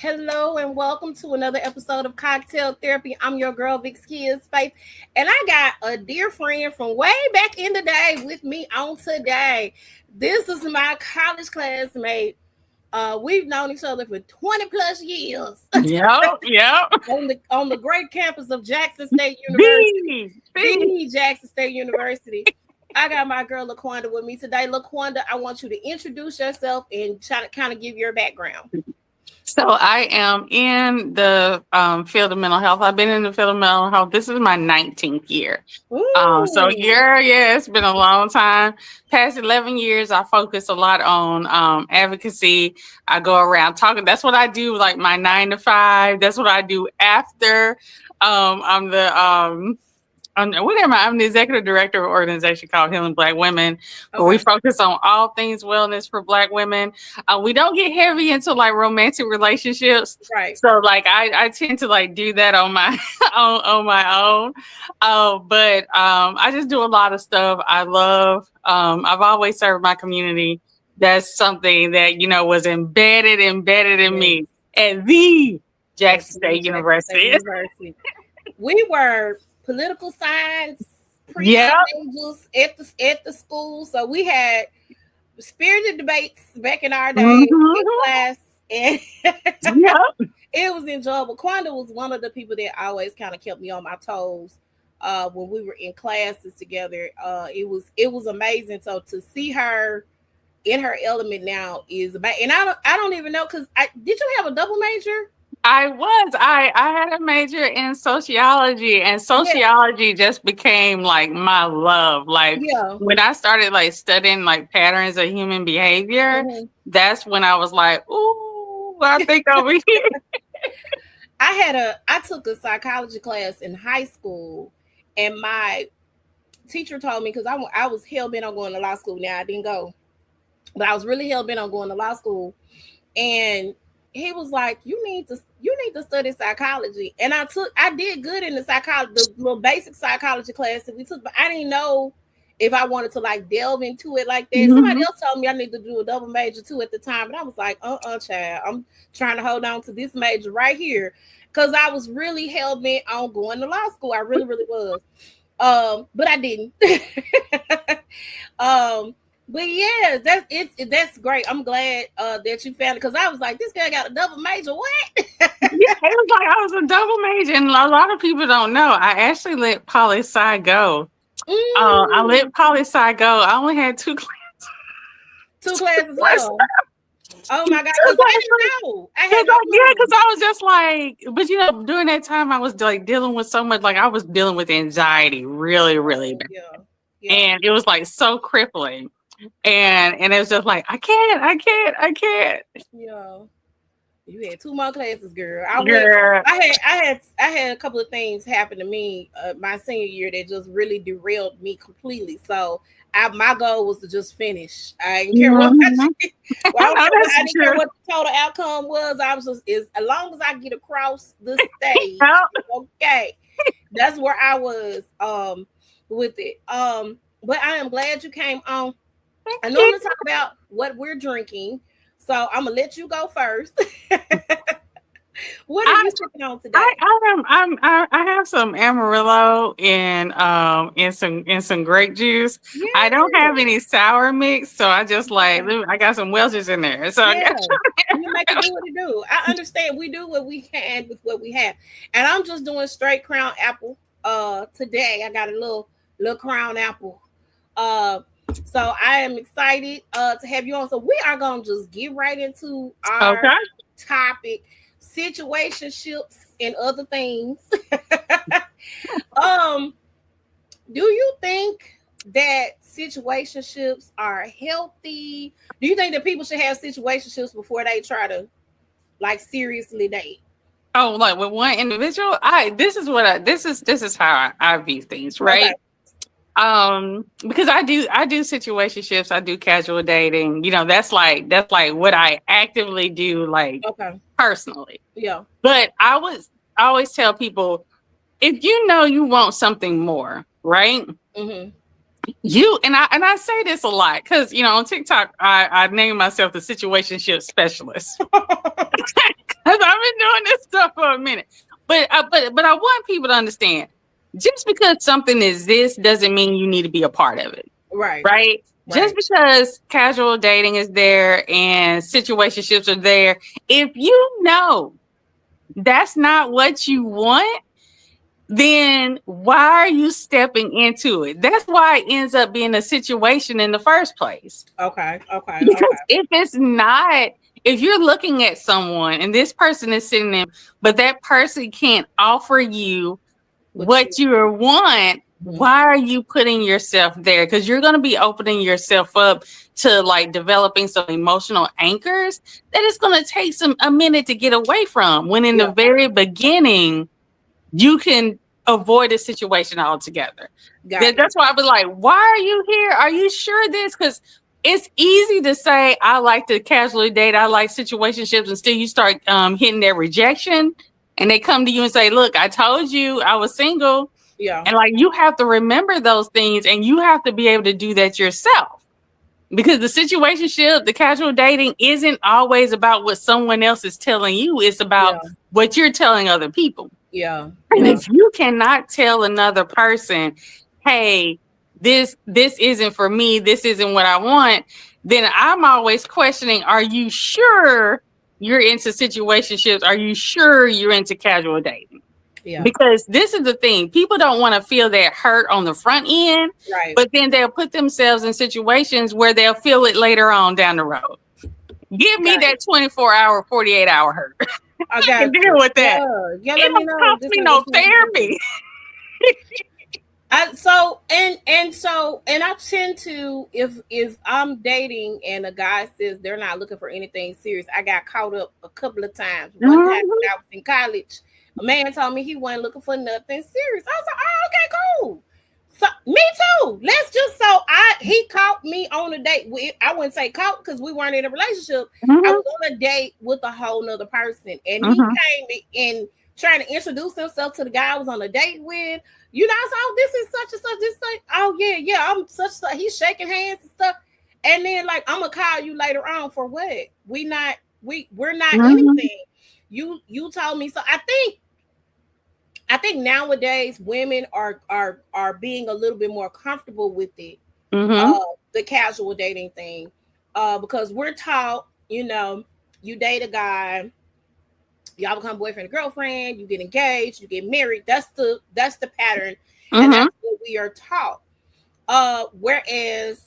Hello and welcome to another episode of Cocktail Therapy. I'm your girl, Vic's Kids Faith, and I got a dear friend from way back in the day with me on today. This is my college classmate. We've known each other for 20 plus years. Yep. on the great campus of Jackson State University. The Jackson State University. I got my girl Laqwanda with me today. Laqwanda, I want you to introduce yourself and try to kind of give your background. So I am in the field of mental health. I've been in the field of mental health. This is my 19th year. It's been a long time. Past 11 years, I focus a lot on advocacy. I go around talking. That's what I do, like my 9 to 5. That's what I do after. I'm the executive director of an organization called Healing Black Women, where we focus on all things wellness for Black women. We don't get heavy into like romantic relationships, right? So like I tend to like do that on my on my own. But I just do a lot of stuff. I love. I've always served my community. That's something that was embedded in me at the Jackson State University. We were political science pre-majors at the school, so we had spirited debates back in our day in class, and it was enjoyable. Quanda was one of the people that always kind of kept me on my toes when we were in classes together. It was amazing. So to see her in her element now is amazing. And I don't even know, because did you have a double major? I had a major in sociology, and sociology just became like my love. Like when I started like studying like patterns of human behavior, that's when I was like, ooh, I think over here. I took a psychology class in high school, and my teacher told me, because I was hell-bent on going to law school. Now I didn't go, but I was really hell-bent on going to law school, and he was like, you need to study psychology. And I did good in the little basic psychology class that we took, but I didn't know if I wanted to like delve into it like that. Somebody else told me I need to do a double major too at the time, and I was like, child, I'm trying to hold on to this major right here, because I was really hell-bent on going to law school. I really, really was. But I didn't. But yeah, that's great. I'm glad that you found it, because I was like, this guy got a double major. What? It was like I was a double major, and a lot of people don't know. I actually let poli-sci go. I let poli-sci go. I only had 2 classes. 2 classes left. Oh my God! Because I didn't know. Because I was just like, but during that time, I was like dealing with so much. Like I was dealing with anxiety, really, really bad, and it was like so crippling. And it was just like, I can't. Yeah. You had 2 more classes, girl. I had a couple of things happen to me my senior year that just really derailed me completely. So my goal was to just finish. I didn't care what I didn't care what the total outcome was. I was just, as long as I get across the stage, okay. That's where I was with it. But I am glad you came on. I know I'm going to talk about what we're drinking, so I'm going to let you go first. What are you sipping on today? I have some Amarillo and some grape juice. Yeah. I don't have any sour mix, so I just I got some Welch's in there. So you make it do what it do. I understand. We do what we can with what we have, and I'm just doing straight Crown Apple. Today I got a little Crown Apple. So I am excited to have you on. So we are going to just get right into our topic, situationships and other things. Do you think that situationships are healthy? Do you think that people should have situationships before they try to like seriously date? Oh, like with one individual? This is how I view things, right? Okay. Because I do situationships, I do casual dating, that's like what I actively do, like personally. Yeah. But I always tell people, if you want something more, right? Mm-hmm. I say this a lot because on TikTok I name myself the situationship specialist. Because I'm minute. But I want people to understand, just because something exists doesn't mean you need to be a part of it. Right. Right? Just Right. because casual dating is there and situationships are there, if you know that's not what you want, then why are you stepping into it? That's why it ends up being a situation in the first place. Okay. Okay. Because Okay. if it's not, if you're looking at someone and this person is sitting there, but that person can't offer you what you want, why are you putting yourself there? Because you're going to be opening yourself up to like developing some emotional anchors that it's going to take a minute to get away from, when in the very beginning you can avoid a situation altogether. That's why I was like, why are you here? Are you sure this? Because it's easy to say, I like to casually date, I like situationships, and still you start hitting their rejection, and they come to you and say, look, I told you I was single. Yeah. And like, you have to remember those things, and you have to be able to do that yourself. Because the situationship, the casual dating isn't always about what someone else is telling you. It's about what you're telling other people. Yeah. And if you cannot tell another person, hey, this isn't for me, this isn't what I want, then I'm always questioning, are you sure you're into situationships? Are you sure you're into casual dating? Yeah. Because this is the thing. People don't want to feel that hurt on the front end, right? But then they'll put themselves in situations where they'll feel it later on down the road. Give me that 24-hour, 48-hour hurt. I can deal with that. Yeah, it don't cost me no therapy. I tend to, if I'm dating and a guy says they're not looking for anything serious, I got caught up a couple of times. One time when I was in college, a man told me he wasn't looking for nothing serious. I was like, oh, okay, cool. So me too. Let's just he caught me on a date. I wouldn't say caught because we weren't in a relationship. I was on a date with a whole nother person, and he came in trying to introduce himself to the guy I was on a date with. You know, so this is such and such. This thing. Oh yeah, I'm such. He's shaking hands and stuff, and then like I'm gonna call you later on for what? We're not anything. You told me so. I think nowadays women are being a little bit more comfortable with it, the casual dating thing, because we're taught, you know, you date a guy, y'all become boyfriend and girlfriend, you get engaged, you get married. That's the pattern, and that's what we are taught. Whereas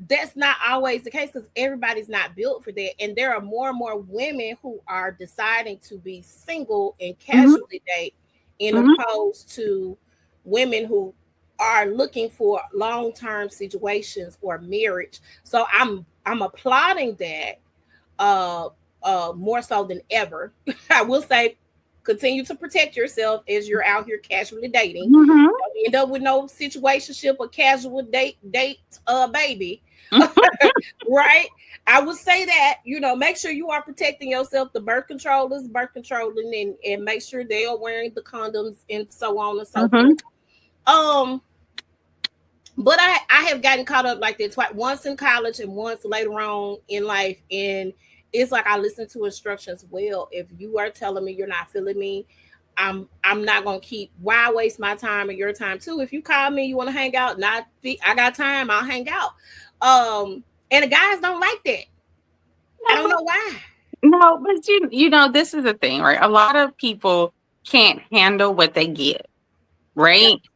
that's not always the case, because everybody's not built for that, and there are more and more women who are deciding to be single and casually date, in opposed to women who are looking for long-term situations or marriage. So I'm applauding that more so than ever. I will say, continue to protect yourself as you're out here casually dating. Don't end up with no situationship or casual date baby. Right? I would say that, you know, make sure you are protecting yourself. The birth controlling, and make sure they are wearing the condoms and so on and so forth. But I have gotten caught up like that twice, once in college and once later on in life, and it's like I listen to instructions. Well, if you are telling me you're not feeling me, I'm not gonna why waste my time and your time too. If you call me, you want to hang out, I got time, I'll hang out. And the guys don't like that. I don't know why. No, but you know, this is the thing, right? A lot of people can't handle what they give, right? Yeah.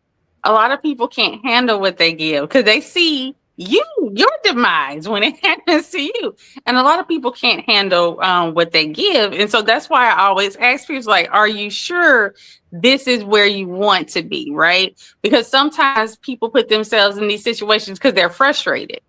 A lot of people can't handle what they give because they see your demise when it happens to you. And a lot of people can't handle what they give. And so that's why I always ask people, like, are you sure this is where you want to be, right? Because sometimes people put themselves in these situations because they're frustrated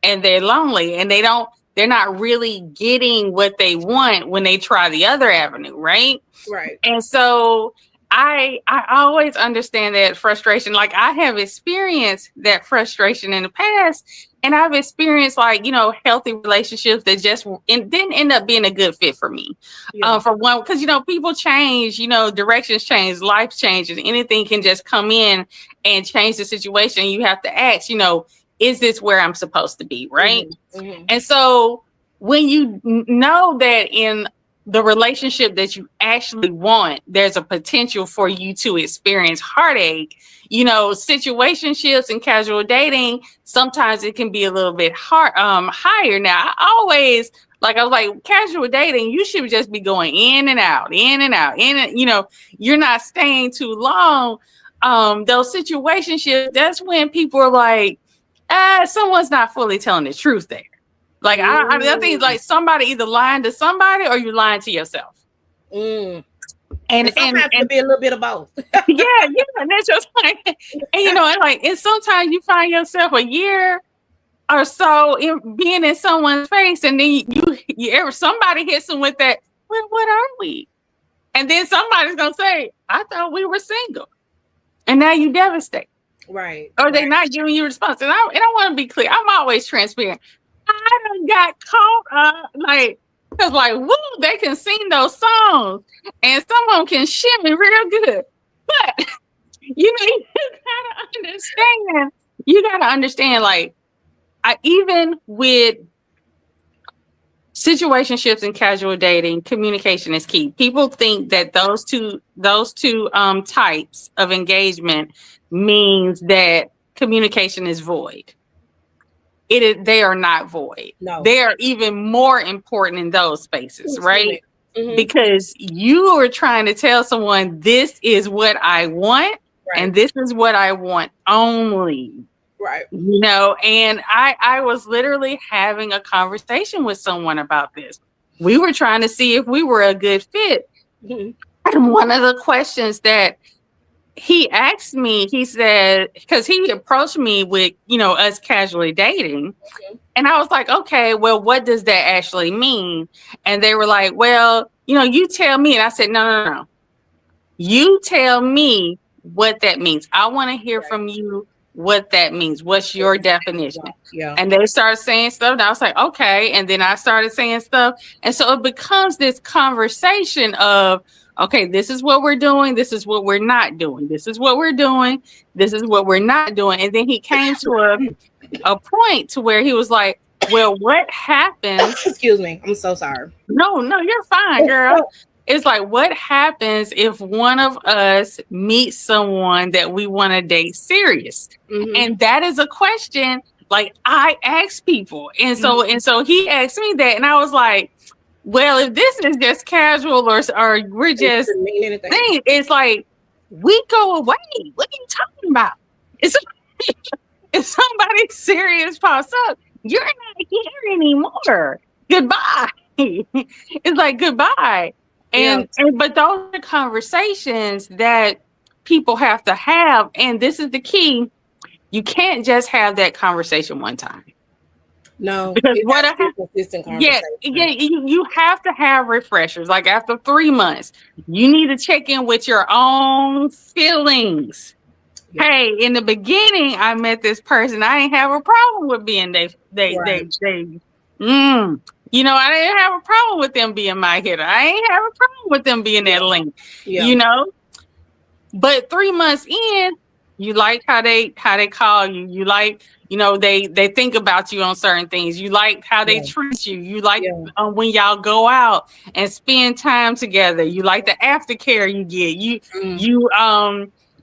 and they're lonely, and they're not really getting what they want when they try the other avenue, right? Right. And so I always understand that frustration. Like, I have experienced that frustration in the past, and I've experienced, like, you know, healthy relationships that just didn't end up being a good fit for me. Yeah. For one, because, you know, people change, you know, directions change, life changes, anything can just come in and change the situation. You have to ask, you know, is this where I'm supposed to be, right? And so when you know that in the relationship that you actually want, there's a potential for you to experience heartache. You know, situationships and casual dating, sometimes it can be a little bit higher. Now, I was like, casual dating, you should just be going in and out, in and out, you know, you're not staying too long. Those situationships, that's when people are like, someone's not fully telling the truth there. Like, I think like somebody either lying to somebody or you're lying to yourself. And sometimes it be a little bit of both. yeah, and that's just like, and you know, and sometimes you find yourself a year or so being in someone's face, and then somebody hits them with that, well, what are we? And then somebody's gonna say, I thought we were single, and now you devastate, right? Or they not giving you a response. And I want to be clear, I'm always transparent. I done got caught up, because woo, they can sing those songs, and some of them can shimmy real good. But you gotta understand, like, even with situationships and casual dating, communication is key. People think that those two types of engagement means that communication is void. They are not void. No. They are even more important in those spaces, right? Because you are trying to tell someone, this is what I want, and this is what I want only. Right. You know, and I was literally having a conversation with someone about this. We were trying to see if we were a good fit. And one of the questions that he asked me, he said, because he approached me with, us casually dating. And I was like, okay, well, what does that actually mean? And they were like, well, you tell me. And I said, no. You tell me what that means. I want to hear from you what that means. What's your definition? Yeah. And they started saying stuff. And I was like, okay. And then I started saying stuff. And so it becomes this conversation of, okay, this is what we're doing. This is what we're not doing. This is what we're doing. This is what we're not doing. And then he came to a point to where he was like, well, what happens? Excuse me. I'm so sorry. No, you're fine, girl. It's like, what happens if one of us meets someone that we want to date serious? And that is a question like I ask people. And so he asked me that. And I was like, well, if this is just casual or we're just saying, it's like, we go away. What are you talking about? If somebody serious pops up, you're not here anymore. Goodbye. It's like, goodbye. But those are conversations that people have to have. And this is the key. You can't just have that conversation one time. No, because consistent conversation. You have to have refreshers. Like after 3 months, you need to check in with your own feelings. Yeah. Hey, in the beginning, I met this person. I didn't have a problem with being I didn't have a problem with them being my hitter. I ain't have a problem with them being that link. Yeah. But 3 months in, you like how they call you. You like, they think about you on certain things. You like how they treat you. You like when y'all go out and spend time together. You like the aftercare you get.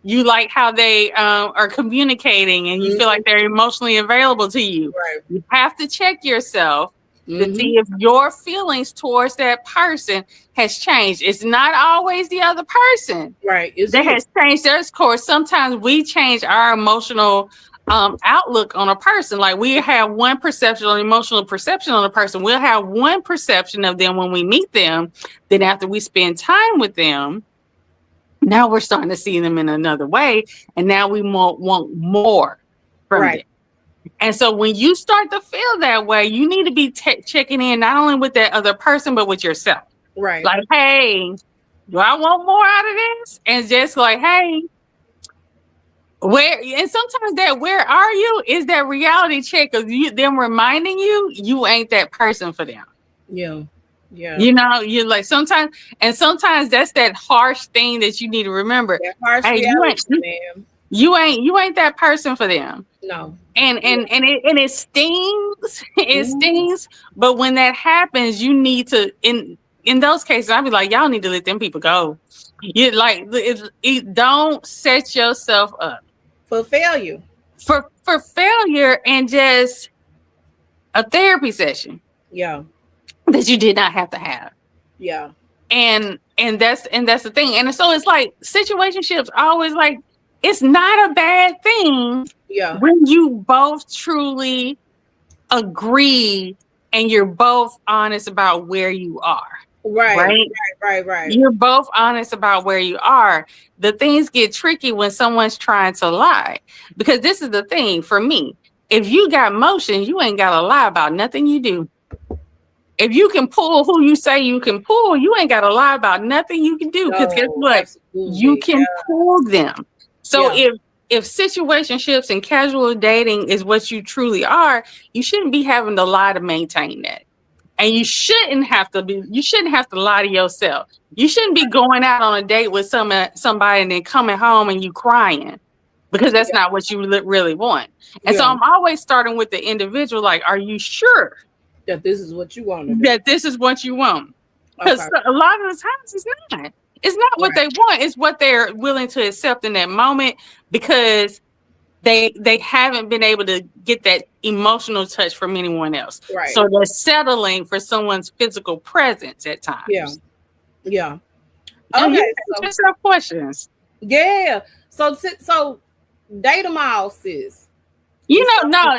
You like how they are communicating, and you feel like they're emotionally available to you. Right. You have to check yourself to see if your feelings towards that person has changed. It's not always the other person. Right. That has changed their course. Sometimes we change our emotional outlook on a person. Like we have one perception, an emotional perception on a person. We'll have one perception of them when we meet them. Then after we spend time with them, now we're starting to see them in another way. And now we want more from them. And so when you start to feel that way, you need to be checking in not only with that other person, but with yourself. Right. Like, hey, do I want more out of this? And just like, hey, and sometimes that where are you is that reality check of them reminding you ain't that person for them. Yeah. Yeah. You're like sometimes that's that harsh thing that you need to remember. Hey, you ain't that person for them. No. And it stings. It stings. But when that happens, you need to in those cases, I'd be like, y'all need to let them people go. You like don't set yourself up for failure. For failure and just a therapy session. Yeah. That you did not have to have. Yeah. And that's the thing. And so it's like situationships always like it's not a bad thing. Yeah. When you both truly agree and you're both honest about where you are. Right. You're both honest about where you are. The things get tricky when someone's trying to lie. Because this is the thing for me. If you got motion, you ain't got to lie about nothing you do. If you can pull who you say you can pull, you ain't got to lie about nothing you can do. Because guess what? Absolutely. You can pull them. So if situationships and casual dating is what you truly are, you shouldn't be having to lie to maintain that. And you shouldn't have to lie to yourself. You shouldn't be going out on a date with somebody and then coming home and you crying because that's not what you really want. And so I'm always starting with the individual. Like, are you sure that this is what you want? That this is what you want? Because a lot of the times it's not. It's not what they want. It's what they're willing to accept in that moment because they haven't been able to get that emotional touch from anyone else. Right. So they're settling for someone's physical presence at times. Yeah. Yeah. Okay. Just have questions. Yeah. So date them all, sis. No.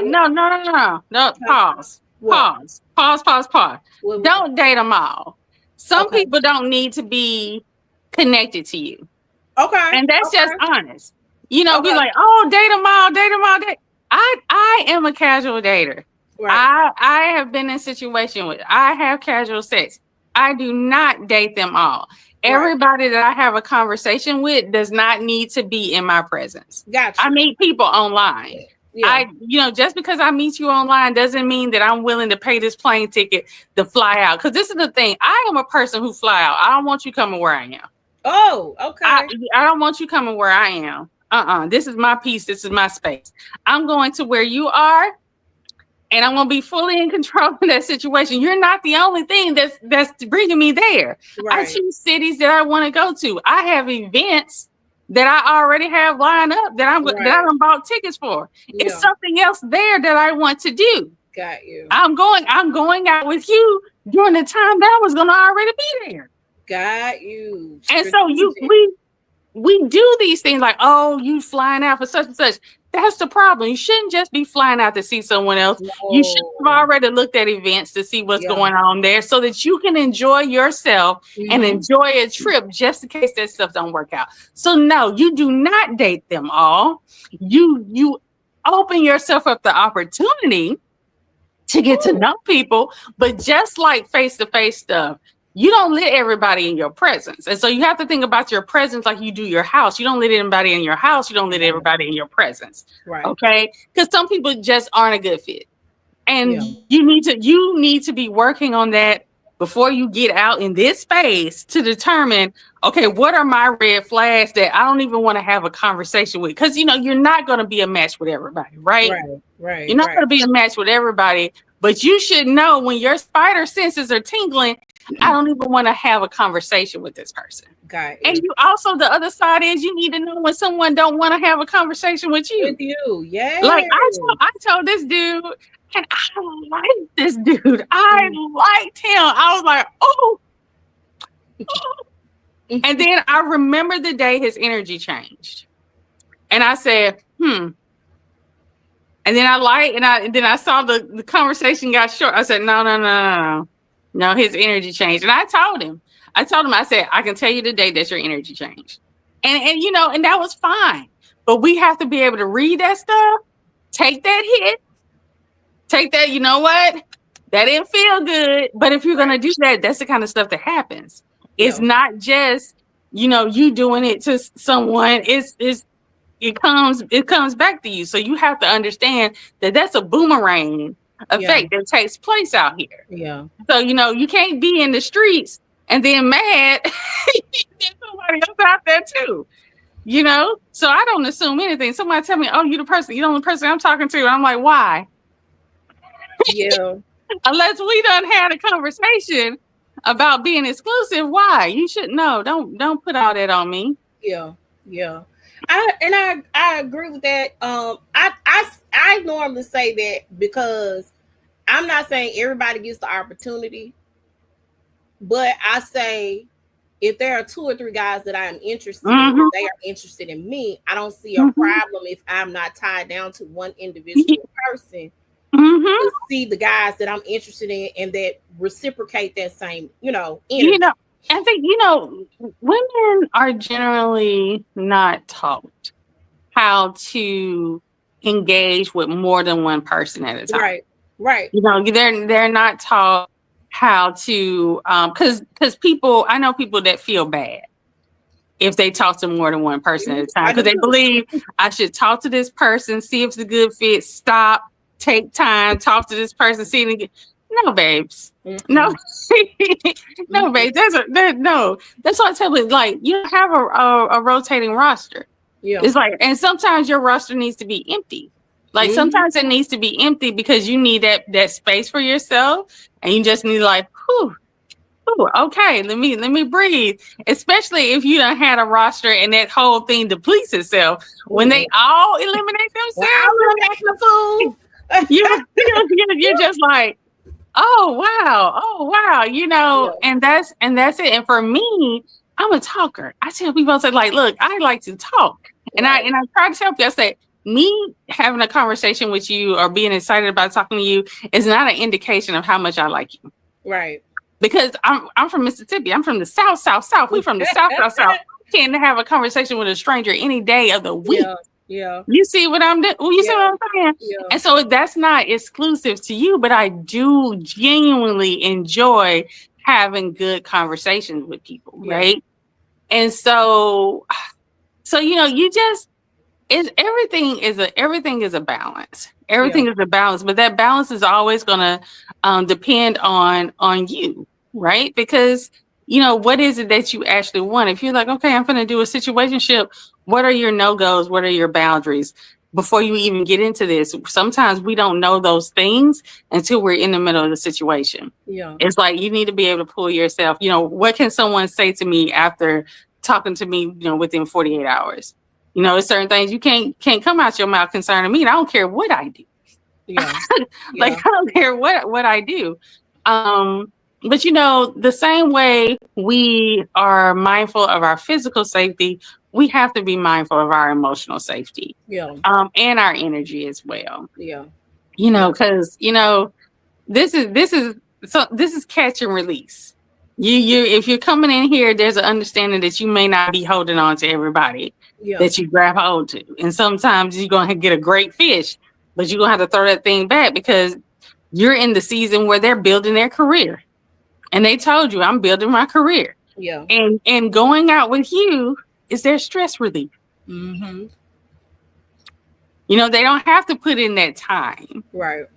Pause. What? Pause. Don't date them all. Some people don't need to be connected to you. Okay. And that's just honest. Be like, oh, date them all. I am a casual dater. Right. I have been in a situation with, I have casual sex. I do not date them all. Right. Everybody that I have a conversation with does not need to be in my presence. Gotcha. I meet people online. Yeah. Just because I meet you online doesn't mean that I'm willing to pay this plane ticket to fly out. Because this is the thing. I am a person who fly out. I don't want you coming where I am. Oh, okay. I don't want you coming where I am. This is my piece. This is my space. I'm going to where you are, and I'm going to be fully in control of that situation. You're not the only thing that's bringing me there. Right. I choose cities that I want to go to. I have events that I already have lined up that I'm bought tickets for. Yeah. It's something else there that I want to do. Got you. I'm going out with you during the time that I was going to already be there. Got you. And so we do these things like, oh, you flying out for such and such. That's the problem. You shouldn't just be flying out to see someone else. No. You should have already looked at events to see what's going on there so that you can enjoy yourself and enjoy a trip just in case that stuff don't work out. So no, you do not date them all. You open yourself up the opportunity to get to know people, but just like face-to-face stuff, you don't let everybody in your presence. And so you have to think about your presence like you do your house. You don't let anybody in your house. You don't let everybody in your presence. Right. Okay. Because some people just aren't a good fit. And you need to be working on that before you get out in this space to determine, okay, what are my red flags that I don't even want to have a conversation with? Because, you're not going to be a match with everybody, right? Right. You're not going to be a match with everybody, but you should know when your spider senses are tingling, I don't even want to have a conversation with this person. Got and you also, the other side is you need to know when someone don't want to have a conversation with you. Yeah. Like I told this dude, and I like this dude. I liked him. I was like, oh. And then I remember the day his energy changed. And I said, And then I saw the conversation got short. I said, no. No, his energy changed. And I told him, I said, I can tell you today that your energy changed. And and that was fine. But we have to be able to read that stuff, take that hit, take that, you know what? That didn't feel good. But if you're going to do that, that's the kind of stuff that happens. It's not just, you doing it to someone. It comes back to you. So you have to understand that that's a boomerang effect that takes place out here. Yeah. So, you can't be in the streets and then mad there's somebody else out there too. So I don't assume anything. Somebody tell me, oh, you're the only person I'm talking to. I'm like, why? Yeah. Unless we done had a conversation about being exclusive. Why? You should know. Don't put all that on me. Yeah, yeah. I agree with that. I normally say that because I'm not saying everybody gets the opportunity, but I say if there are two or three guys that I am interested in, they are interested in me, I don't see a problem if I'm not tied down to one individual person to see the guys that I'm interested in and that reciprocate that same, energy. I think, women are generally not taught how to engage with more than one person at a time. Right. They're not taught how to, because I know people that feel bad if they talk to more than one person at a time, because they believe I should talk to this person, see if it's a good fit, stop, take time, talk to this person, see it again. No, babes. No, no, babes. No. That's why I tell you, like, you don't have a rotating roster. Yeah. It's like, and sometimes your roster needs to be empty. Like sometimes it needs to be empty because you need that space for yourself, and you just need like, whew. Ooh, okay, let me breathe. Especially if you done had a roster and that whole thing depletes itself. When they all eliminate themselves, you're just like, oh wow, and that's it. And for me, I'm a talker. I tell people, I say, like, look, I like to talk, and I try to tell people, I say, me having a conversation with you or being excited about talking to you is not an indication of how much I like you, right? Because I'm from Mississippi. I'm from the South. We from the South. I can't have a conversation with a stranger any day of the week. Yeah. You see what I'm doing? You see what I'm saying? Yeah. And so that's not exclusive to you, but I do genuinely enjoy having good conversations with people, right? And so you just everything is a balance. Everything is a balance, but that balance is always going to depend on you, right? Because what is it that you actually want? If you're like, okay, I'm going to do a situationship, what are your no-goes? What are your boundaries? Before you even get into this, sometimes we don't know those things until we're in the middle of the situation. Yeah, it's like you need to be able to pull yourself. What can someone say to me after talking to me? Within 48 hours. There's certain things you can't come out your mouth concerning me. And I don't care what I do. Yeah. I don't care what I do. But the same way we are mindful of our physical safety, we have to be mindful of our emotional safety. Yeah. And our energy as well. Yeah. Because this is catch and release. You if you're coming in here, there's an understanding that you may not be holding on to everybody that you grab hold to. And sometimes you're going to get a great fish, but you're going to have to throw that thing back because you're in the season where they're building their career. And they told you, I'm building my career. Yeah. And going out with you is their stress relief. Mm-hmm. They don't have to put in that time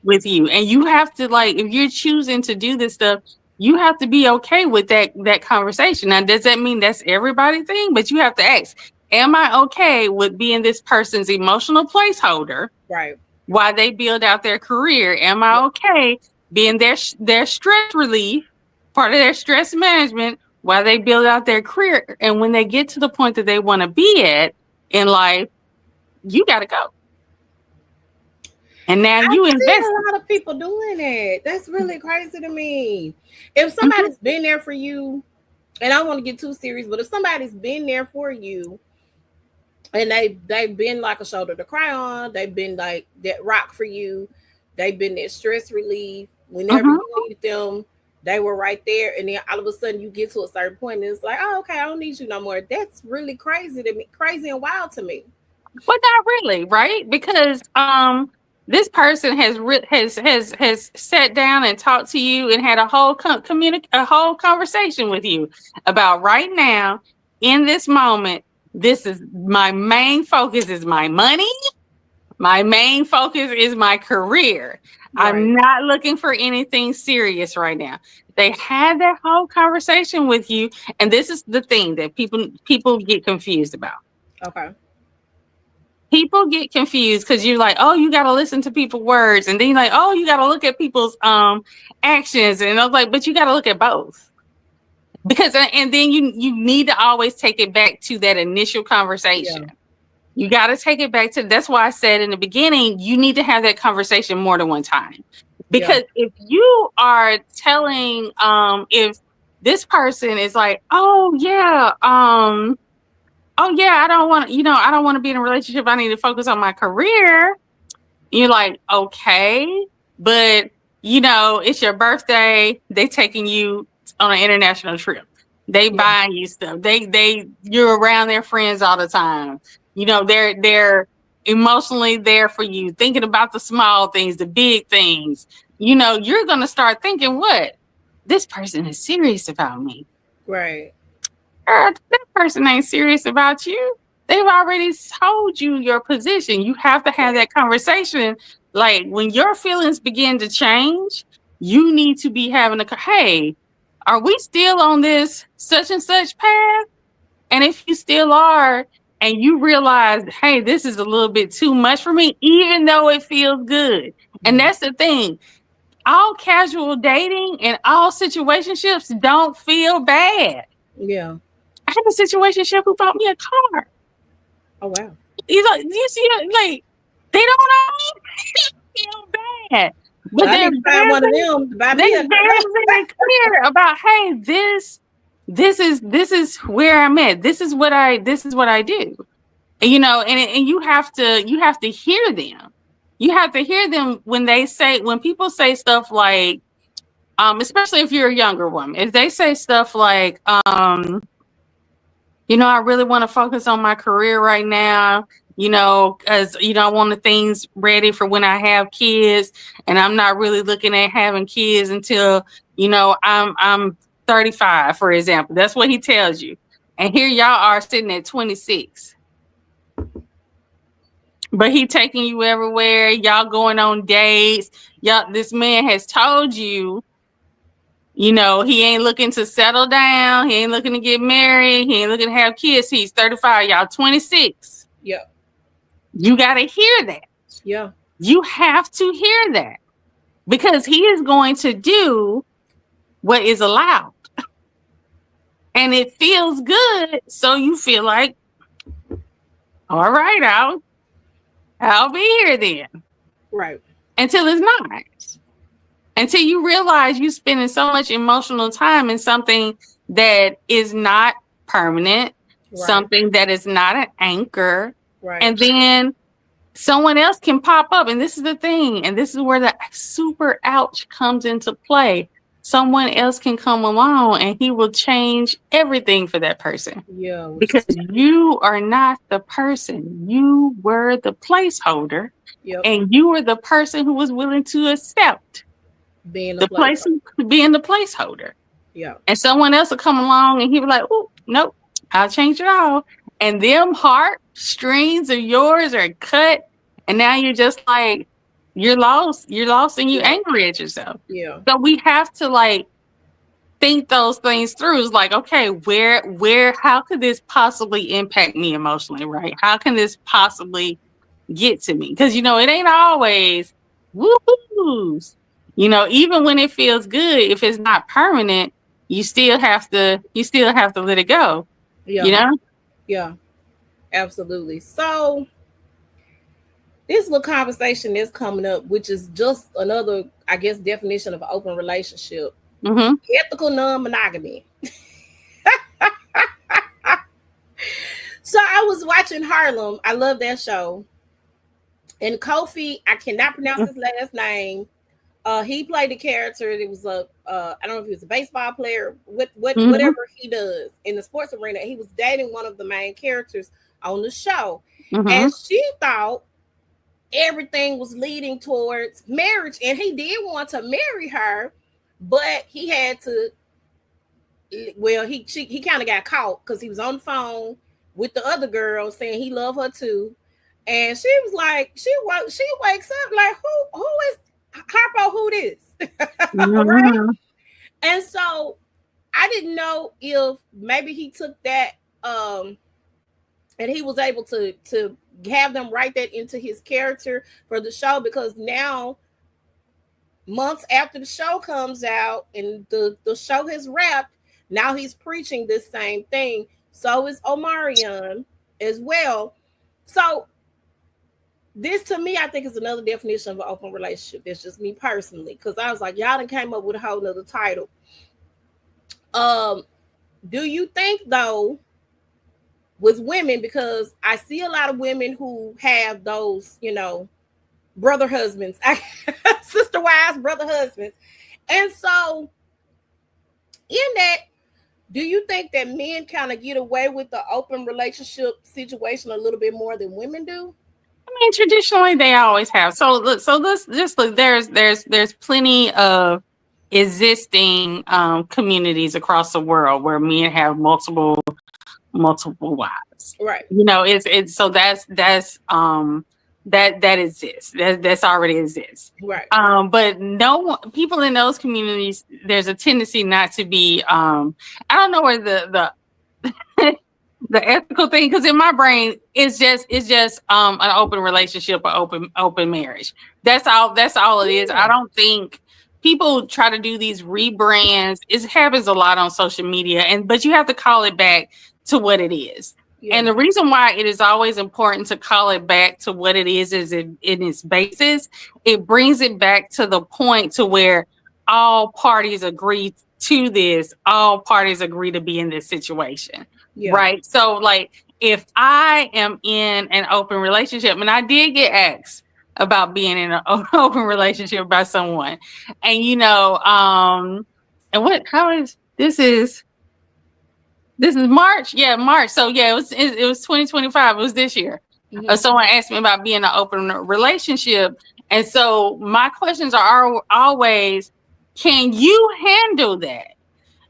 with you. And you have to, like, if you're choosing to do this stuff, you have to be okay with that conversation. Now, does that mean that's everybody's thing? But you have to ask, am I okay with being this person's emotional placeholder? Right. While they build out their career? Am I okay being their stress relief, part of their stress management, while they build out their career? And when they get to the point that they want to be at in life, you got to go. And now you invest. A lot of people doing it. That's really crazy to me. If somebody's been there for you, and I don't want to get too serious, but if somebody's been there for you, and they've been like a shoulder to cry on, they've been like that rock for you, they've been that stress relief. Whenever you needed them, they were right there. And then all of a sudden you get to a certain point and it's like, oh, okay, I don't need you no more. That's really crazy to me, crazy and wild to me. Well, not really, right? Because this person has sat down and talked to you and had a whole conversation with you about right now, in this moment. This is my main focus is my money. My main focus is my career. Right. I'm not looking for anything serious right now. They had that whole conversation with you, and this is the thing that people get confused about. Okay. People get confused because you're like, oh, you got to listen to people's words. And then you're like, oh, you got to look at people's actions. And I was like, but you got to look at both. Because and then you need to always take it back to that initial conversation. Yeah. You got to take it back to, that's why I said in the beginning, you need to have that conversation more than one time. Because if you are telling, if this person is like, oh yeah, I don't want to, I don't want to be in a relationship. I need to focus on my career. You're like, okay, but it's your birthday. They taking you on an international trip. They buying you stuff. You're around their friends all the time. They're emotionally there for you, thinking about the small things, the big things. You're gonna start thinking, what? This person is serious about me. Right. That person ain't serious about you. They've already told you your position. You have to have that conversation. Like when your feelings begin to change, you need to be having hey, are we still on this such and such path? And if you still are, and you realize, hey, this is a little bit too much for me, even though it feels good. And that's the thing. All casual dating and all situationships don't feel bad. Yeah. I had a situationship who bought me a car. Oh wow. He's like, you see, like they don't feel bad, but I need to find one of them to buy me a car. Very clear about, hey, this is where I'm at. This is what I do. And you have to hear them. You have to hear them when people say stuff like, especially if you're a younger woman, if they say stuff like, I really want to focus on my career right now, because, I want the things ready for when I have kids, and I'm not really looking at having kids until, I'm 35, for example. That's what he tells you. And here y'all are sitting at 26. But he taking you everywhere. Y'all going on dates. This man has told you, he ain't looking to settle down. He ain't looking to get married. He ain't looking to have kids. He's 35. Y'all 26. Yeah. You got to hear that. Yeah. You have to hear that. Because he is going to do what is allowed. And it feels good. So you feel like, all right, I'll be here then. Right. Until it's not. Until you realize you're spending so much emotional time in something that is not permanent, something that is not an anchor. Right. And then someone else can pop up. And this is the thing. And this is where the super ouch comes into play. Someone else can come along and he will change everything for that person. Yeah. Because you are not the person. You were the placeholder. Yep. And you were the person who was willing to accept being the placeholder. Yeah. And someone else will come along and he was like, oh, nope, I'll change it all. And them heartstrings of yours are cut. And now you're just like, you're lost and you're angry at yourself. Yeah. So we have to think those things through. It's like, okay, how could this possibly impact me emotionally, right? How can this possibly get to me? Because, it ain't always woo-hoos. Even when it feels good, if it's not permanent, you still have to let it go. Yeah. Yeah. Absolutely. So this little conversation is coming up, which is just another, I guess, definition of an open relationship. Mm-hmm. Ethical non-monogamy. So I was watching Harlem. I love that show. And Kofi, I cannot pronounce his last name. He played the character. It was I don't know if he was a baseball player, whatever he does in the sports arena. He was dating one of the main characters on the show. Mm-hmm. And she thought everything was leading towards marriage. And he did want to marry her, but he had to, he kind of got caught because he was on the phone with the other girl saying he loved her too. And she was like, she wakes up like, who is Harpo, who this? Mm-hmm. Right? And so I didn't know if maybe he took that and he was able to have them write that into his character for the show, because now months after the show comes out and the show has wrapped, Now he's preaching this same thing. So is Omarion as well. So this to me, I think is another definition of an open relationship. That's just me personally, because I was like, y'all done came up with a whole nother title. Do you think though, with women, because I see a lot of women who have those, brother husbands, sister wives, brother husbands, and so in that, do you think that men kind of get away with the open relationship situation a little bit more than women do? I mean, traditionally they always have. So look, let's just look. There's plenty of existing communities across the world where men have multiple wives. Right. It's so that exists. That's already exists. Right. But people in those communities, there's a tendency not to be. I don't know where the the ethical thing, because in my brain it's just an open relationship or open marriage. That's all it is. I don't think people try to do these rebrands. It happens a lot on social media, but you have to call it back to what it is. Yeah. And the reason why it is always important to call it back to what it is in its basis, it brings it back to the point to where all parties agree to this, all parties agree to be in this situation. Yeah. Right. So like if I am in an open relationship, and I did get asked about being in an open relationship by someone, and and this is March. Yeah, March. So yeah, it was 2025. It was this year. Mm-hmm. Someone asked me about being in an open relationship. And so my questions are always, can you handle that?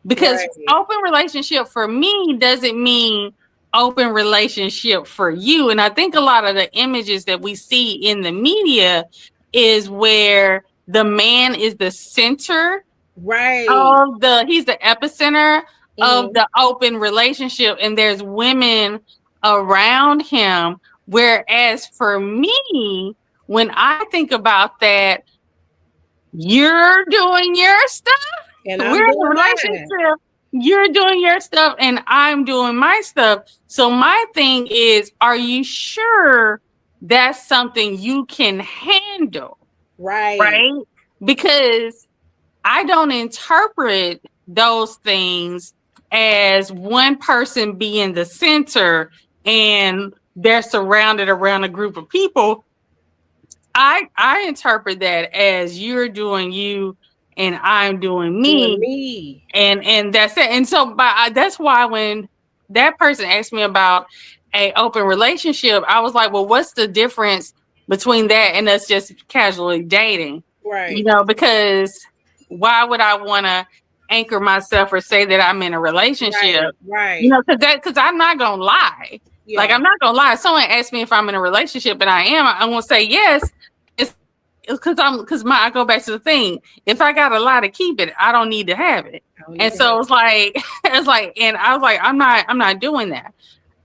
Because open relationship for me doesn't mean open relationship for you. And I think a lot of the images that we see in the media is where the man is the center. Right. He's the epicenter of the open relationship, and there's women around him. Whereas for me, when I think about that, you're doing your stuff. And we're in a relationship. You're doing your stuff and I'm doing my stuff. So my thing is, are you sure that's something you can handle? Right. Right? Because I don't interpret those things as one person being the center and they're surrounded around a group of people. I interpret that as you're doing you and I'm doing me. And that's it. And so that's why when that person asked me about an open relationship, I was like, well, what's the difference between that and us just casually dating? Right. Because why would I want to anchor myself or say that I'm in a relationship? Right. Because I'm not going to lie. Yeah. Like, I'm not going to lie. If someone asks me if I'm in a relationship and I am, I'm going to say yes. Because I go back to the thing. If I got a lie to keep it, I don't need to have it. And so it's like, and I was like, I'm not doing that.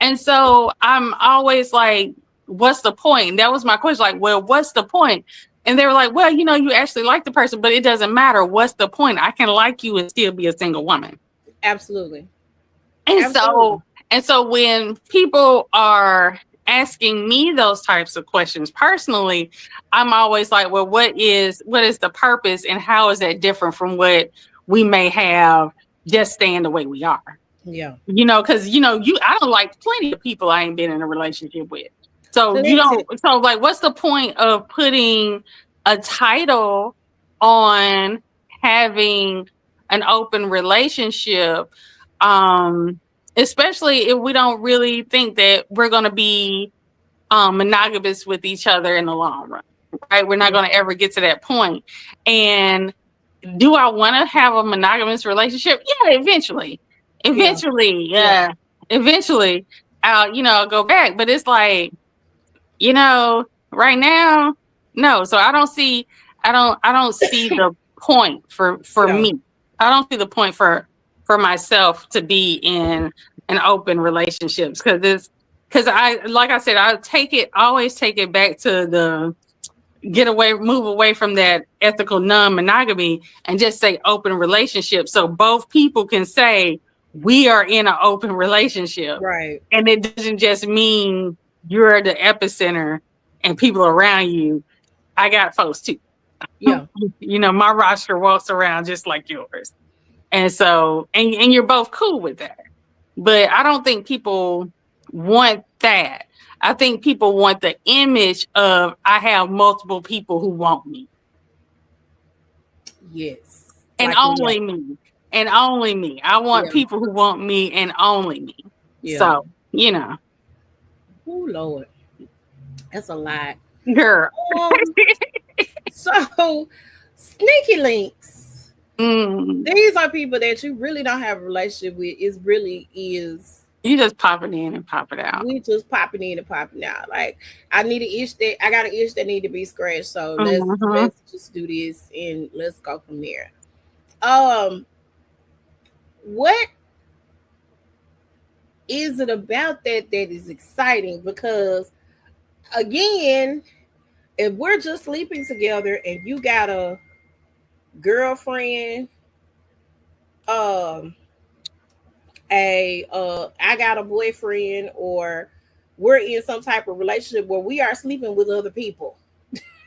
And so I'm always like, what's the point? And that was my question. Like, well, what's the point? And they were like, well, you actually like the person, but it doesn't matter. What's the point? I can like you and still be a single woman. Absolutely. And so when people are asking me those types of questions personally, I'm always like, well, what is the purpose and how is that different from what we may have just staying the way we are? Yeah. Because I don't like plenty of people I ain't been in a relationship with. So like, what's the point of putting a title on having an open relationship? Especially if we don't really think that we're going to be monogamous with each other in the long run, right? We're not going to ever get to that point. And do I want to have a monogamous relationship? Yeah, eventually, I'll go back. But it's like, right now, no. So I don't see the point for me. I don't see the point for myself to be in an open relationships because I always take it back to move away from that ethical non-monogamy and just say open relationship. So both people can say we are in an open relationship. Right. And it doesn't just mean you're the epicenter and people around you. I got folks too. Yeah. My roster walks around just like yours. And so, and you're both cool with that. But I don't think people want that. I think people want the image of I have multiple people who want me. Yes. And only me. And only me. I want people who want me and only me. Yeah. So, Oh, Lord. That's a lot. Girl. So, sneaky links. These are people that you really don't have a relationship with. It really is. You just pop it in and pop it out. We just popping in and popping out. Like I got an itch that need to be scratched. So let's just do this and let's go from there. What is it about that is exciting? Because again, if we're just sleeping together and you got a girlfriend, I got a boyfriend, or we're in some type of relationship where we are sleeping with other people.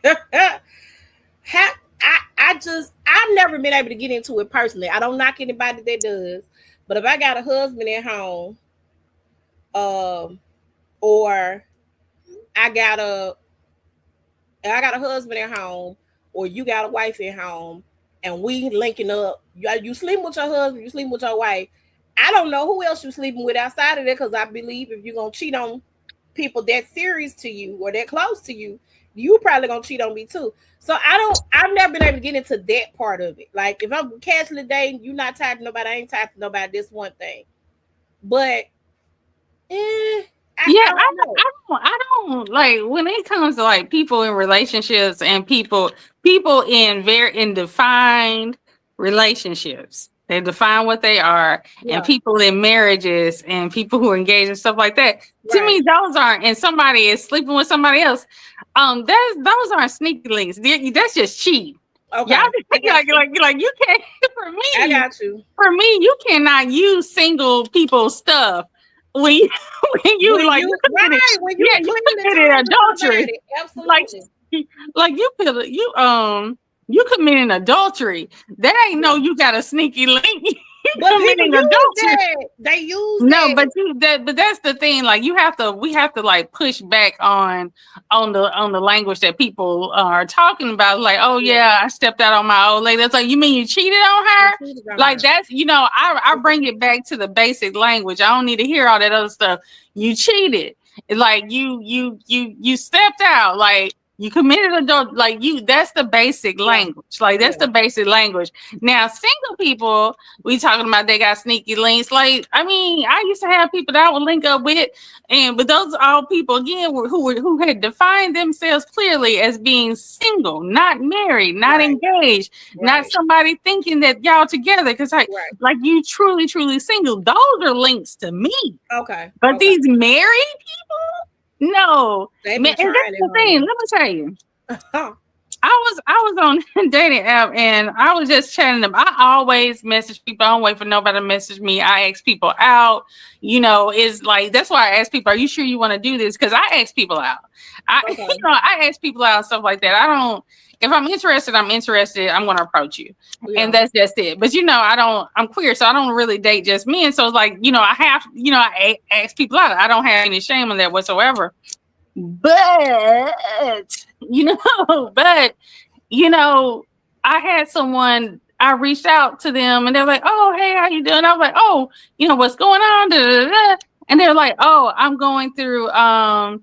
I've never been able to get into it personally. I don't knock anybody that does, but if I got a husband at home, or I got a husband at home, or you got a wife at home, and we linking up, you sleeping with your husband, you sleeping with your wife. I don't know who else you're sleeping with outside of that, because I believe if you're going to cheat on people that serious to you or that close to you, you probably going to cheat on me too. So I've never been able to get into that part of it. Like if I'm casually dating, you not tied to nobody, I ain't tied to nobody, this one thing. But I don't like when it comes to like people in relationships and people in defined relationships. They define what they are, and people in marriages and people who are engaged and stuff like that. Right. To me, those aren't. And somebody is sleeping with somebody else. Those aren't sneaky links. That's just cheating. Okay. Y'all like you can't. For me, I got you. For me, you cannot use single people stuff when you committed adultery. Absolutely. Like you committing adultery. That ain't no, you got a sneaky link. But people use that. They use that. But that's the thing. Like we have to like push back on the language that people are talking about. Like, oh yeah, I stepped out on my old lady. That's like, you mean you cheated on her? Like that's, I bring it back to the basic language. I don't need to hear all that other stuff. You cheated. Like you stepped out. Like you committed adult. Like that's the basic language. Like that's the basic language. Now, single people, we talking about they got sneaky links. Like, I mean, I used to have people that I would link up with, but those are all people again who had defined themselves clearly as being single, not married, not engaged, not somebody thinking that y'all together. Because like you truly single. Those are links to me. Okay. But these married people. No, and that's the thing. Let me tell you, I was on a dating app and I was just chatting them. I always message people. I don't wait for nobody to message me. I ask people out. Is like that's why I ask people, "Are you sure you want to do this?" Because I ask people out. I ask people out and stuff like that. I don't. If I'm interested, I'm interested. I'm going to approach you, and that's just it. But I'm queer, so I don't really date just men. So it's like I have, I ask people out. I don't have any shame on that whatsoever. But I had someone. I reached out to them, and they're like, "Oh, hey, how you doing?" I was like, "Oh, what's going on?" Da, da, da. And they're like, "Oh, I'm going through a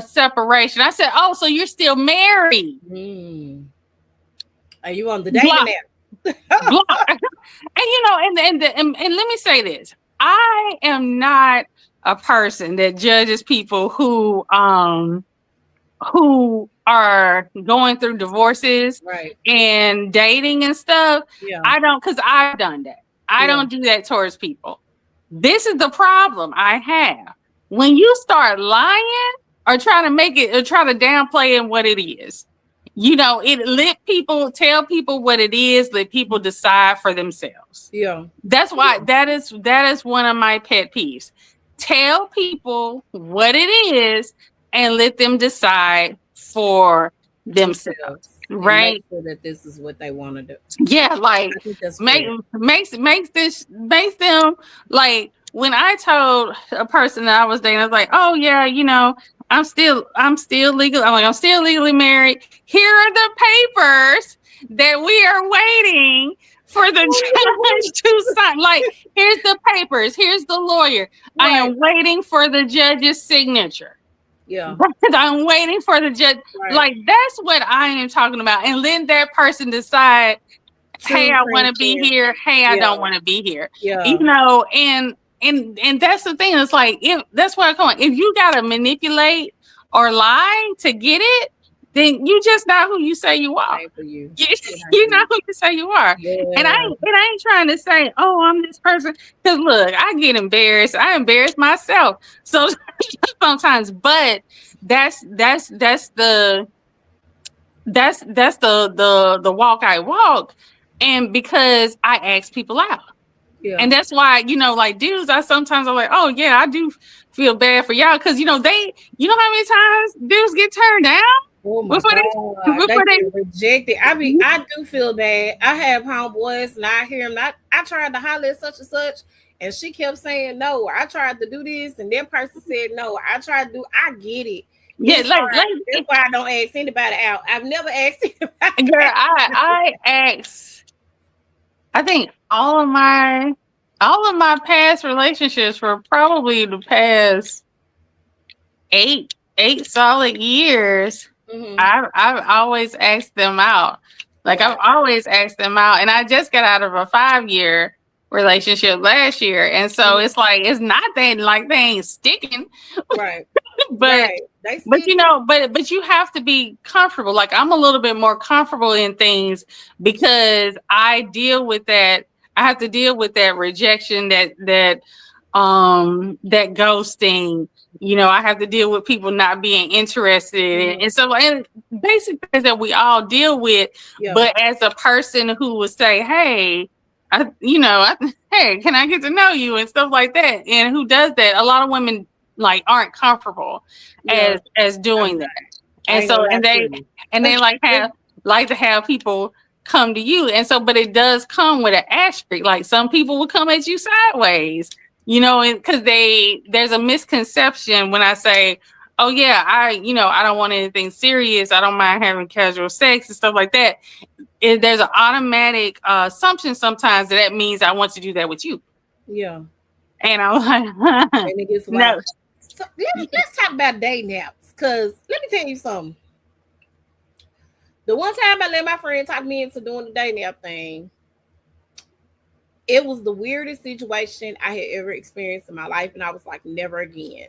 separation." I said, "Oh, so you're still married?" Are you on the dating app? And let me say this: I am not a person that judges people who are going through divorces and dating and stuff. I don't, because I've done that. I don't do that towards people. This is the problem I have. When you start lying, or try to make it, or try to downplay it what it is. You know, it let people tell people what it is, let people decide for themselves. Yeah. That's why that is one of my pet peeves. Tell people what it is and let them decide for themselves. Themselves and make Right? sure that this is what they want to do. Yeah, like I think that's make fair. makes them like when I told a person that I was dating, I was like, oh yeah, you know, I'm still legal. I'm still legally married. Here are the papers that we are waiting for the judge to sign. Like, here's the papers, here's the lawyer. I Right. am waiting for the judge's signature. Yeah. I'm waiting for the judge. Right. Like, that's what I am talking about. And let that person decide, hey, True I want to be friendship. here. Hey, I Yeah. don't want to be here. You Yeah. know, and that's the thing. It's like, if that's what I call it. If you gotta manipulate or lie to get it, then you just not who you say you are. Same for you. You, Same you're for you. not who you say you are. Yeah. And I ain't trying to say, oh, I'm this person. Because look, I get embarrassed. I embarrass myself. So sometimes, but that's the walk I walk. And because I ask people out. Yeah. And that's why, you know, like dudes, I sometimes I'm like, oh yeah, I do feel bad for y'all. Cause you know, you know how many times dudes get turned down Oh my before God, they before feel rejected. I do feel bad. I have homeboys and I hear them. I tried to holler at such and such, and she kept saying no. I tried to do this, and that person said no. I tried to do. I get it. yeah, It's hard. That's why I don't ask anybody out. I've never asked anybody girl, out. I ask, I think all of my past relationships were probably the past eight solid years. Mm-hmm. I've always asked them out. Like, I've Right. always asked them out, and I just got out of a 5 year relationship last year, and so Mhm. it's like it's not that like they ain't sticking, Right. but Right. They you sticking. know, but you have to be comfortable. Like, I'm a little bit more comfortable in things because I deal with that. I have to deal with that rejection, that ghosting. You know, I have to deal with people not being interested, Mhm. and so, and basic things that we all deal with. Yeah. But as a person who would say, hey, hey, can I get to know you and stuff like that, and who does that, a lot of women like aren't comfortable Yeah. as I'm doing not. that. I And ain't gonna so, lie and to they you. and they like to have people come to you. And so, but it does come with an asterisk. Like, some people will come at you sideways, you know, and because there's a misconception when I say, oh yeah, I don't want anything serious. I don't mind having casual sex and stuff like that. There's an automatic assumption sometimes that means I want to do that with you. Yeah. And I'm like, And it gets wild. no. So let's talk about dating apps. Cause let me tell you something. The one time I let my friend talk me into doing the dating app thing, it was the weirdest situation I had ever experienced in my life, and I was like, never again.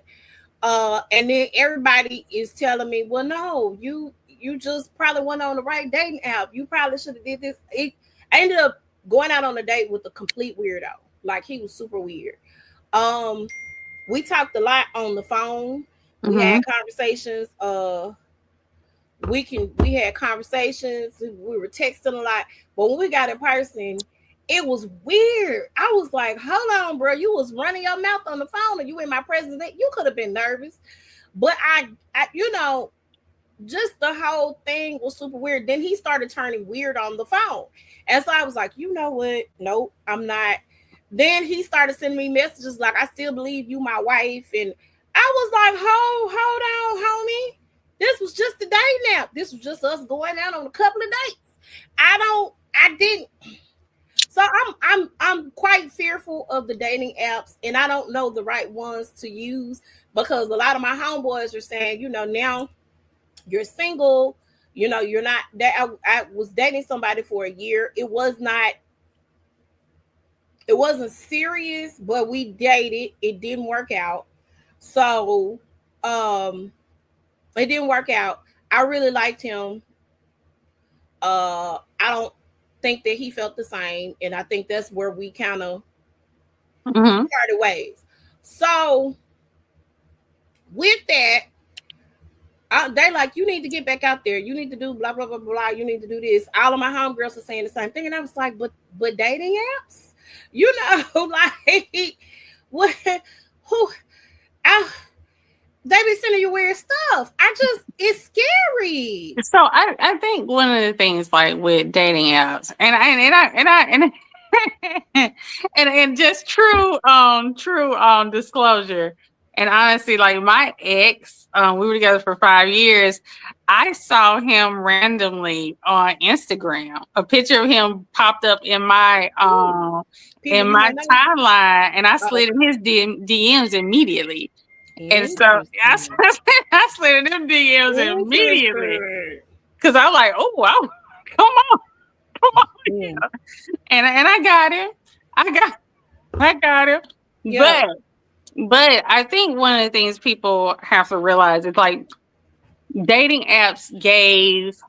And then everybody is telling me, well, no, you just probably went on the right dating app. You probably should have did this. I ended up going out on a date with a complete weirdo. Like, he was super weird. Um, we talked a lot on the phone. We had Hmm. conversations. We had conversations. We were texting a lot, but when we got in person, it was weird. I was like, hold on, bro, you was running your mouth on the phone and you in my presence. You could have been nervous, but I just the whole thing was super weird. Then he started turning weird on the phone, and so I was like, you know what, nope, I'm not. Then he started sending me messages like, I still believe you my wife, and I was like, hold on, homie, this was just a day now. This was just us going out on a couple of dates. I didn't. So I'm quite fearful of the dating apps, and I don't know the right ones to use, because a lot of my homeboys are saying, now you're single, you're not that. I was dating somebody for a year. It wasn't serious, but we dated. It didn't work out. So um it didn't work out. I really liked him. I don't think that he felt the same, and I think that's where we kind of Hmm. parted ways. So with that, They like, you need to get back out there. You need to do blah blah blah blah. You need to do this. All of my homegirls are saying the same thing, and I was like, but dating apps, you know, like what? Who? I, they be sending you weird stuff. It's scary. So I think one of the things like with dating apps and just true disclosure, and honestly, like my ex, we were together for 5 years. I saw him randomly on Instagram. A picture of him popped up in my timeline, and I slid in his DMs immediately. And so I slid in them DMs immediately because I'm like, oh wow, come on, yeah. and I got him, I got him, yeah. But I think one of the things people have to realize is like dating apps gave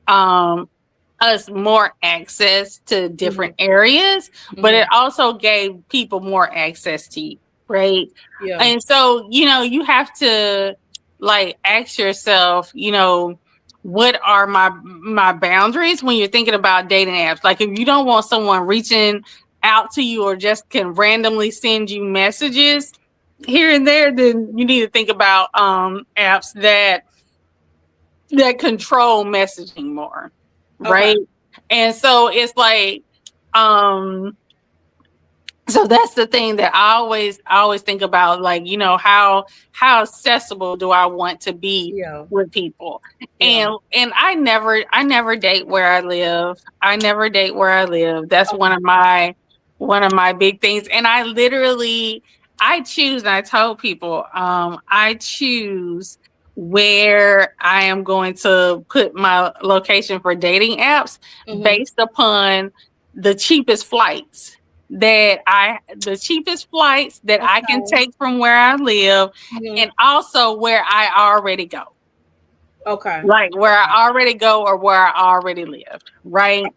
us more access to different areas, but it also gave people more access to you. Right. Yeah. And so, you have to like ask yourself, what are my boundaries when you're thinking about dating apps? Like if you don't want someone reaching out to you or just can randomly send you messages here and there, then you need to think about apps that control messaging more. Right. Okay. And so it's like, so that's the thing that I always think about, like, how accessible do I want to be with people? Yeah. And I never date where I live. I never date where I live. That's one of my big things. And I choose, and I told people, I choose where I am going to put my location for dating apps based upon the cheapest flights that I can take from where I live, and also where I already go. Okay. Like where I already go or where I already lived. Right. Okay.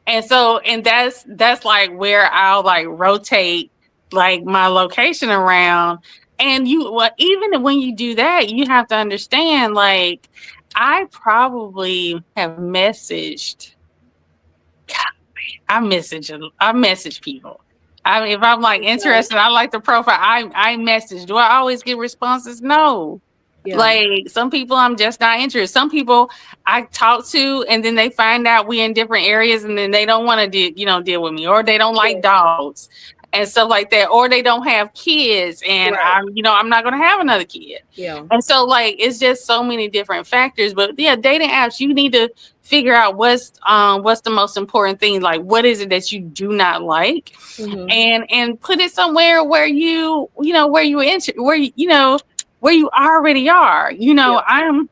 And so, and that's like where I'll like rotate like my location around. And even when you do that, you have to understand, like, I probably have messaged. I message people. I mean, if I'm like interested, I like the profile. I message. Do I always get responses? No. Yeah. Like some people, I'm just not interested. Some people I talk to, and then they find out we in different areas, and then they don't want to deal with me, or they don't like dogs and stuff like that, or they don't have kids, and I'm not going to have another kid. Yeah. And so like it's just so many different factors. But yeah, dating apps, you need to figure out what's the most important thing. Like, what is it that you do not like, and put it somewhere where where you already are. I'm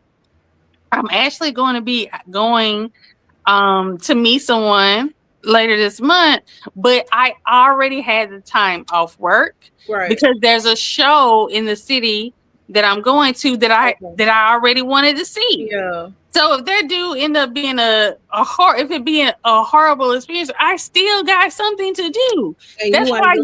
actually going to be going to meet someone later this month, but I already had the time off work because there's a show in the city that I'm going to that I already wanted to see. Yeah. So if there do end up being a horrible experience, I still got something to do. And that's why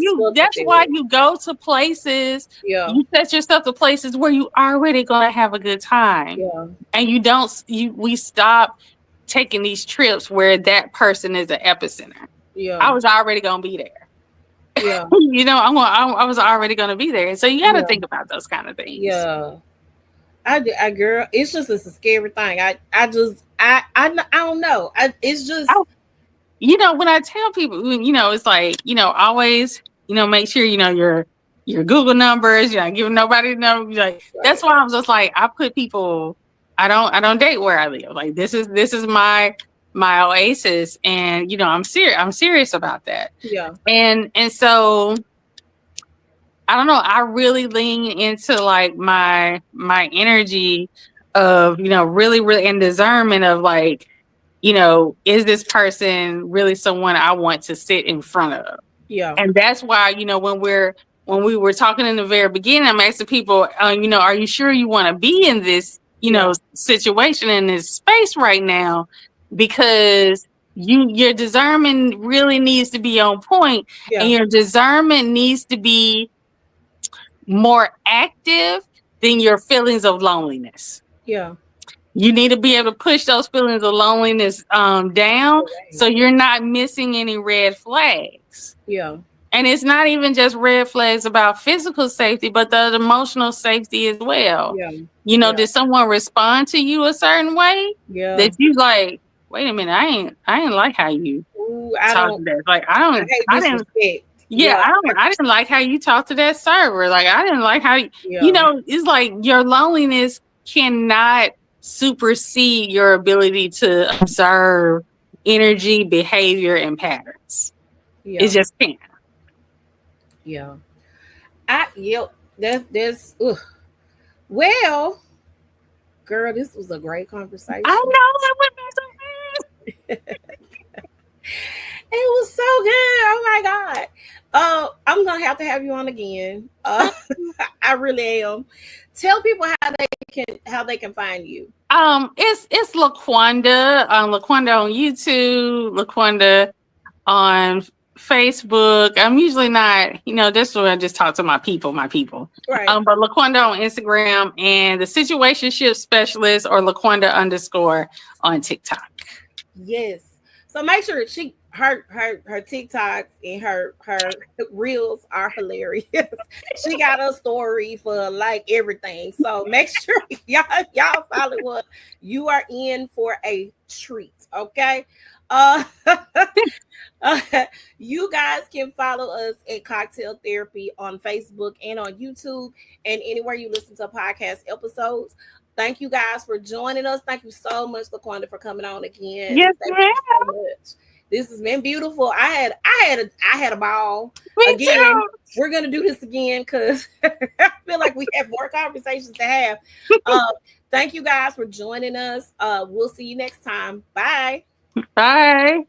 you go to places. Yeah. You set yourself to places where you already gonna have a good time. Yeah. And we stop taking these trips where that person is the epicenter. Yeah. I was already gonna be there. Yeah. I was already gonna be there. So you gotta think about those kind of things. Yeah. I girl, it's just a scary thing. I don't know. It's just when I tell people, it's like, always, make sure your Google numbers, giving nobody know. Like that's why I'm just like, I put people. I don't date where I live. Like this is my oasis, and I'm serious about that. Yeah. And so I don't know. I really lean into like my energy of, really, really, and discernment of like, is this person really someone I want to sit in front of? Yeah. And that's why, when we were talking in the very beginning, I'm asking people, are you sure you want to be in this, situation, in this space right now? Because your discernment really needs to be on point, and your discernment needs to be more active than your feelings of loneliness. Yeah. You need to be able to push those feelings of loneliness down so you're not missing any red flags. Yeah. And it's not even just red flags about physical safety, but the emotional safety as well. Yeah. You know, did someone respond to you a certain way that you like, wait a minute, I ain't like how you talk to that. Like I hate disrespect. I didn't like how you talked to that server. Like I didn't like how you know, it's like your loneliness cannot supersede your ability to observe energy, behavior, and patterns. It just can't. Yeah. That's well, girl, this was a great conversation. I know that went by so fast. It was so good. Oh my God. I'm gonna have to have you on again. I really am. Tell people how they can find you. It's Laqwanda. Laqwanda on YouTube, Laqwanda on Facebook. I'm usually not, you know, this is where I just talk to my people. Right. But Laqwanda on Instagram and the Situationships Specialist or Laqwanda _ on TikTok. Yes. So make sure her TikToks and her reels are hilarious. She got a story for like everything. So make sure y'all follow what you are in for a treat. Okay. You guys can follow us at Cocktail Therapy on Facebook and on YouTube and anywhere you listen to podcast episodes. Thank you guys for joining us. Thank you so much, Laqwanda, for coming on again. Yes, Thank you so much. This has been beautiful. I had a ball. Me again. Too. We're gonna do this again because I feel like we have more conversations to have. Thank you guys for joining us. We'll see you next time. Bye. Bye.